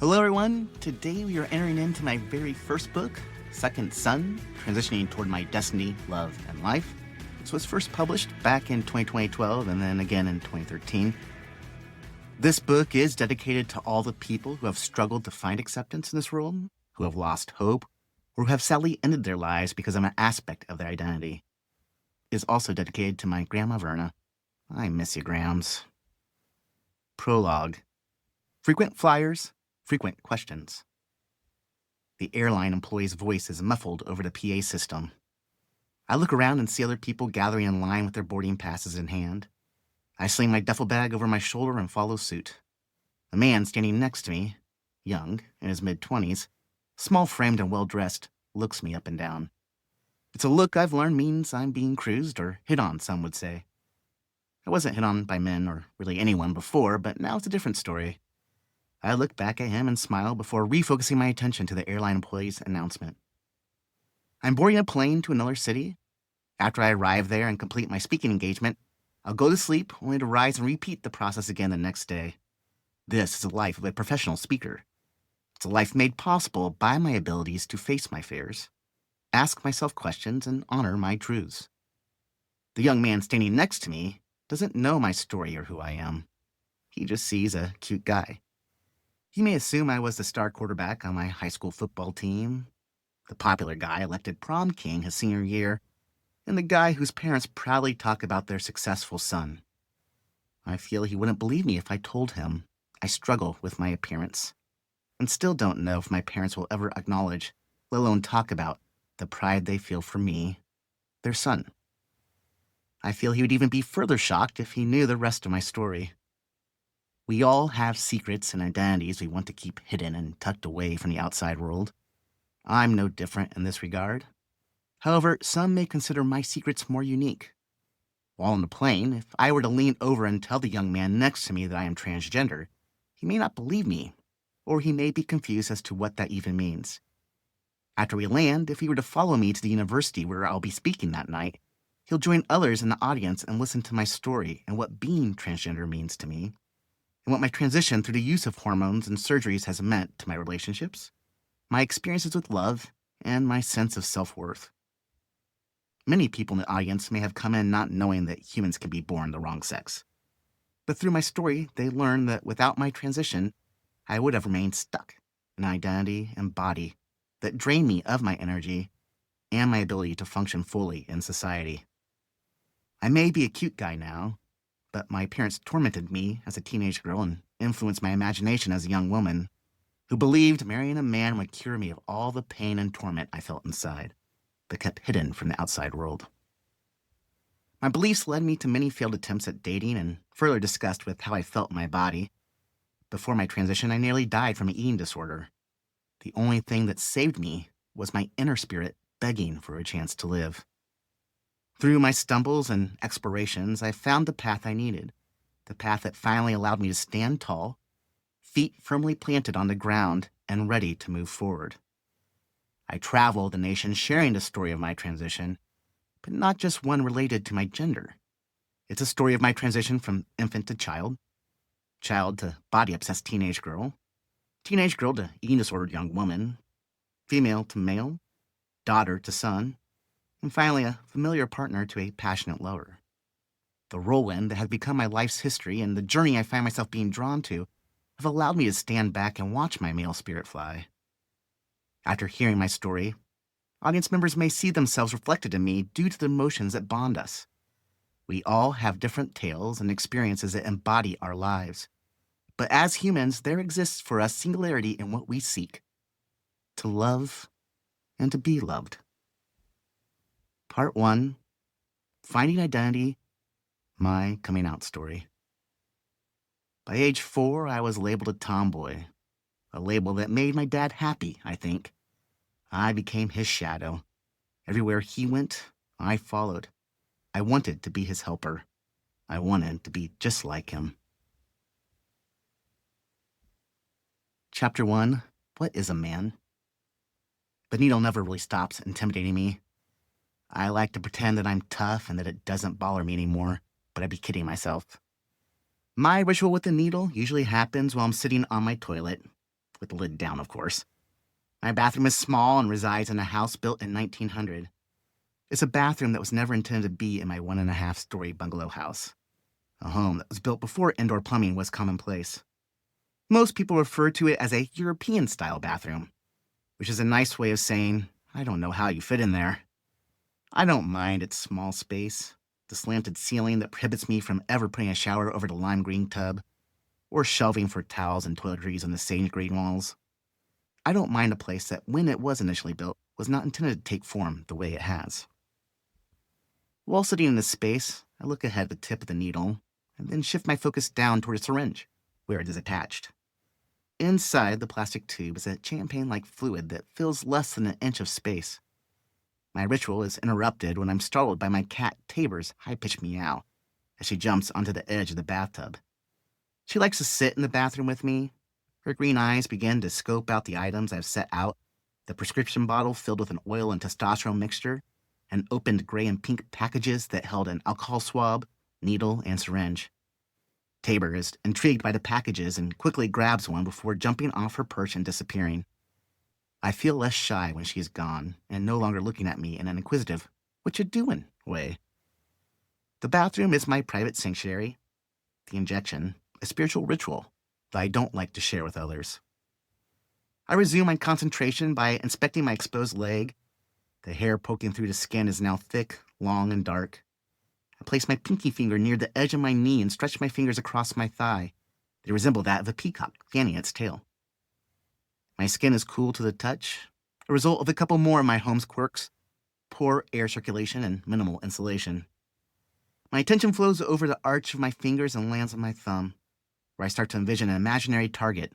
Hello, everyone. Today we are entering into my very first book, Second Son, Transitioning Toward My Destiny, Love, and Life. This was first published back in 2012 and then again in 2013. This book is dedicated to all the people who have struggled to find acceptance in this world, who have lost hope, or who have sadly ended their lives because of an aspect of their identity. It is also dedicated to my Grandma Verna. I miss you, Grams. Prologue. Frequent flyers, frequent questions. The airline employee's voice is muffled over the PA system. I look around and see other people gathering in line with their boarding passes in hand. I sling my duffel bag over my shoulder and follow suit. The man standing next to me, young, in his mid-20s, small-framed and well-dressed, looks me up and down. It's a look I've learned means I'm being cruised or hit on, some would say. I wasn't hit on by men or really anyone before, but now it's a different story. I look back at him and smile before refocusing my attention to the airline employee's announcement. I'm boarding a plane to another city. After I arrive there and complete my speaking engagement, I'll go to sleep, only to rise and repeat the process again the next day. This is the life of a professional speaker. It's a life made possible by my abilities to face my fears, ask myself questions, and honor my truths. The young man standing next to me doesn't know my story or who I am. He just sees a cute guy. He may assume I was the star quarterback on my high school football team, the popular guy elected prom king his senior year, and the guy whose parents proudly talk about their successful son. I feel he wouldn't believe me if I told him I struggle with my appearance, and still don't know if my parents will ever acknowledge, let alone talk about, the pride they feel for me, their son. I feel he would even be further shocked if he knew the rest of my story. We all have secrets and identities we want to keep hidden and tucked away from the outside world. I'm no different in this regard. However, some may consider my secrets more unique. While on the plane, if I were to lean over and tell the young man next to me that I am transgender, he may not believe me, or he may be confused as to what that even means. After we land, if he were to follow me to the university where I'll be speaking that night, he'll join others in the audience and listen to my story and what being transgender means to me, and what my transition through the use of hormones and surgeries has meant to my relationships, my experiences with love, and my sense of self-worth. Many people in the audience may have come in not knowing that humans can be born the wrong sex. But through my story, they learned that without my transition, I would have remained stuck in an identity and body that drained me of my energy and my ability to function fully in society. I may be a cute guy now, but my parents tormented me as a teenage girl and influenced my imagination as a young woman who believed marrying a man would cure me of all the pain and torment I felt inside, but kept hidden from the outside world. My beliefs led me to many failed attempts at dating and further disgust with how I felt in my body. Before my transition, I nearly died from an eating disorder. The only thing that saved me was my inner spirit begging for a chance to live. Through my stumbles and explorations, I found the path I needed, the path that finally allowed me to stand tall, feet firmly planted on the ground and ready to move forward. I traveled the nation sharing the story of my transition, but not just one related to my gender. It's a story of my transition from infant to child, child to body-obsessed teenage girl to eating-disordered young woman, female to male, daughter to son, and finally a familiar partner to a passionate lover. The whirlwind that has become my life's history and the journey I find myself being drawn to have allowed me to stand back and watch my male spirit fly. After hearing my story, audience members may see themselves reflected in me due to the emotions that bond us. We all have different tales and experiences that embody our lives. But as humans, there exists for us singularity in what we seek: to love and to be loved. Part 1, Finding Identity, My Coming Out Story. By age 4, I was labeled a tomboy, a label that made my dad happy, I think. I became his shadow. Everywhere he went, I followed. I wanted to be his helper. I wanted to be just like him. Chapter 1, What is a Man? The needle never really stops intimidating me. I like to pretend that I'm tough and that it doesn't bother me anymore, but I'd be kidding myself. My ritual with the needle usually happens while I'm sitting on my toilet, with the lid down, of course. My bathroom is small and resides in a house built in 1900. It's a bathroom that was never intended to be in my 1.5-story bungalow house, a home that was built before indoor plumbing was commonplace. Most people refer to it as a European-style bathroom, which is a nice way of saying, I don't know how you fit in there. I don't mind its small space, the slanted ceiling that prohibits me from ever putting a shower over the lime green tub, or shelving for towels and toiletries on the sage green walls. I don't mind a place that, when it was initially built, was not intended to take form the way it has. While sitting in this space, I look ahead at the tip of the needle, and then shift my focus down toward a syringe, where it is attached. Inside the plastic tube is a champagne-like fluid that fills less than an inch of space. My ritual is interrupted when I'm startled by my cat Tabor's high-pitched meow as she jumps onto the edge of the bathtub. She likes to sit in the bathroom with me. Her green eyes begin to scope out the items I've set out, the prescription bottle filled with an oil and testosterone mixture, and opened gray and pink packages that held an alcohol swab, needle, and syringe. Tabor is intrigued by the packages and quickly grabs one before jumping off her perch and disappearing. I feel less shy when she is gone and no longer looking at me in an inquisitive, what you doing way. The bathroom is my private sanctuary. The injection, a spiritual ritual that I don't like to share with others. I resume my concentration by inspecting my exposed leg. The hair poking through the skin is now thick, long, and dark. I place my pinky finger near the edge of my knee and stretch my fingers across my thigh. They resemble that of a peacock fanning its tail. My skin is cool to the touch, a result of a couple more of my home's quirks: poor air circulation and minimal insulation. My attention flows over the arch of my fingers and lands on my thumb, where I start to envision an imaginary target,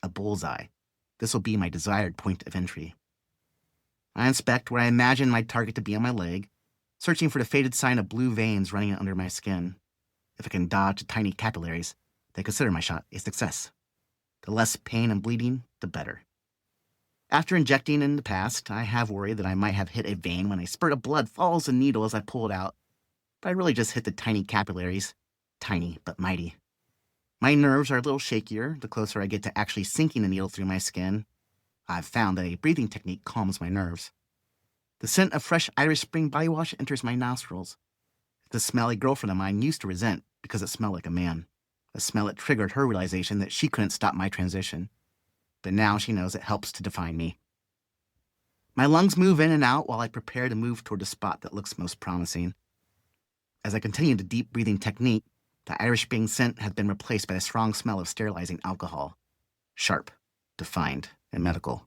a bullseye. This will be my desired point of entry. I inspect where I imagine my target to be on my leg, searching for the faded sign of blue veins running under my skin. If I can dodge the tiny capillaries, then consider my shot a success. The less pain and bleeding, the better. After injecting in the past, I have worried that I might have hit a vein when a spurt of blood follows the needle as I pull it out, but I really just hit the tiny capillaries. Tiny, but mighty. My nerves are a little shakier the closer I get to actually sinking the needle through my skin. I've found that a breathing technique calms my nerves. The scent of fresh Irish Spring body wash enters my nostrils. The smelly girlfriend of mine used to resent because it smelled like a man. A smell that triggered her realization that she couldn't stop my transition. But now she knows it helps to define me. My lungs move in and out while I prepare to move toward the spot that looks most promising. As I continue the deep breathing technique, the Irish Spring scent has been replaced by the strong smell of sterilizing alcohol. Sharp, defined, and medical.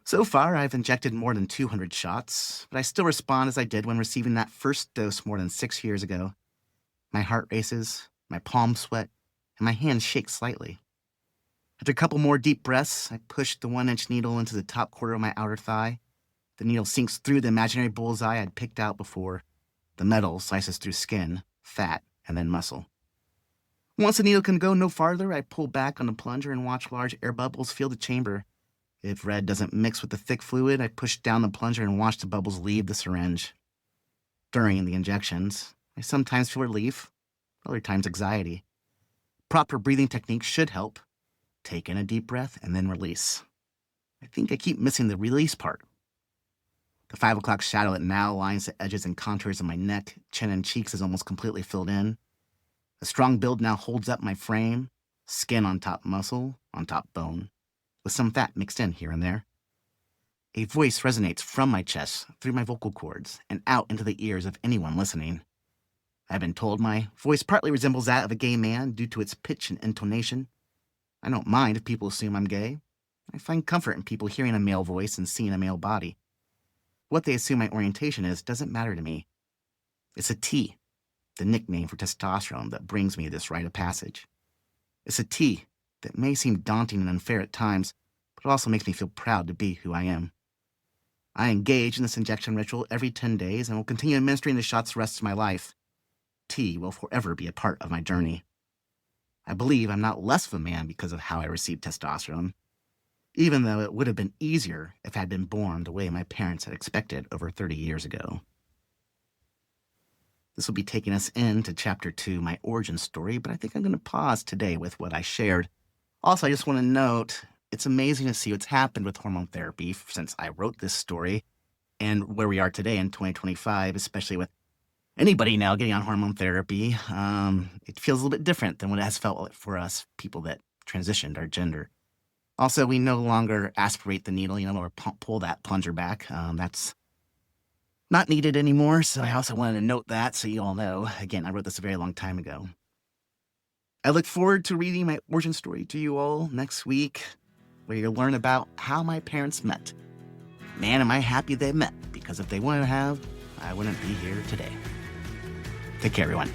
So far, I've injected more than 200 shots, but I still respond as I did when receiving that first dose more than 6 years ago. My heart races, my palms sweat, and my hands shake slightly. After a couple more deep breaths, I push the 1-inch needle into the top quarter of my outer thigh. The needle sinks through the imaginary bullseye I'd picked out before. The metal slices through skin, fat, and then muscle. Once the needle can go no farther, I pull back on the plunger and watch large air bubbles fill the chamber. If red doesn't mix with the thick fluid, I push down the plunger and watch the bubbles leave the syringe. During the injections, I sometimes feel relief, other times anxiety. Proper breathing techniques should help. Take in a deep breath and then release. I think I keep missing the release part. The 5 o'clock shadow that now lines the edges and contours of my neck, chin, and cheeks is almost completely filled in. A strong build now holds up my frame, skin on top muscle, on top bone, with some fat mixed in here and there. A voice resonates from my chest, through my vocal cords, and out into the ears of anyone listening. I've been told my voice partly resembles that of a gay man due to its pitch and intonation. I don't mind if people assume I'm gay. I find comfort in people hearing a male voice and seeing a male body. What they assume my orientation is doesn't matter to me. It's a T, the nickname for testosterone that brings me this rite of passage. It's a T that may seem daunting and unfair at times, but also makes me feel proud to be who I am. I engage in this injection ritual every 10 days and will continue administering the shots the rest of my life. T will forever be a part of my journey. I believe I'm not less of a man because of how I received testosterone, even though it would have been easier if I had been born the way my parents had expected over 30 years ago. This will be taking us into Chapter 2, my origin story, but I think I'm going to pause today with what I shared. Also, I just want to note, It's amazing to see what's happened with hormone therapy since I wrote this story and where we are today in 2025, especially with anybody now getting on hormone therapy. It feels a little bit different than what it has felt for us people that transitioned our gender. Also, we no longer aspirate the needle, or pull that plunger back. That's not needed anymore. So I also wanted to note that so you all know. Again, I wrote this a very long time ago. I look forward to reading my origin story to you all next week, where you'll learn about how my parents met. Man, am I happy they met, because if they wouldn't have, I wouldn't be here today. Take care, everyone.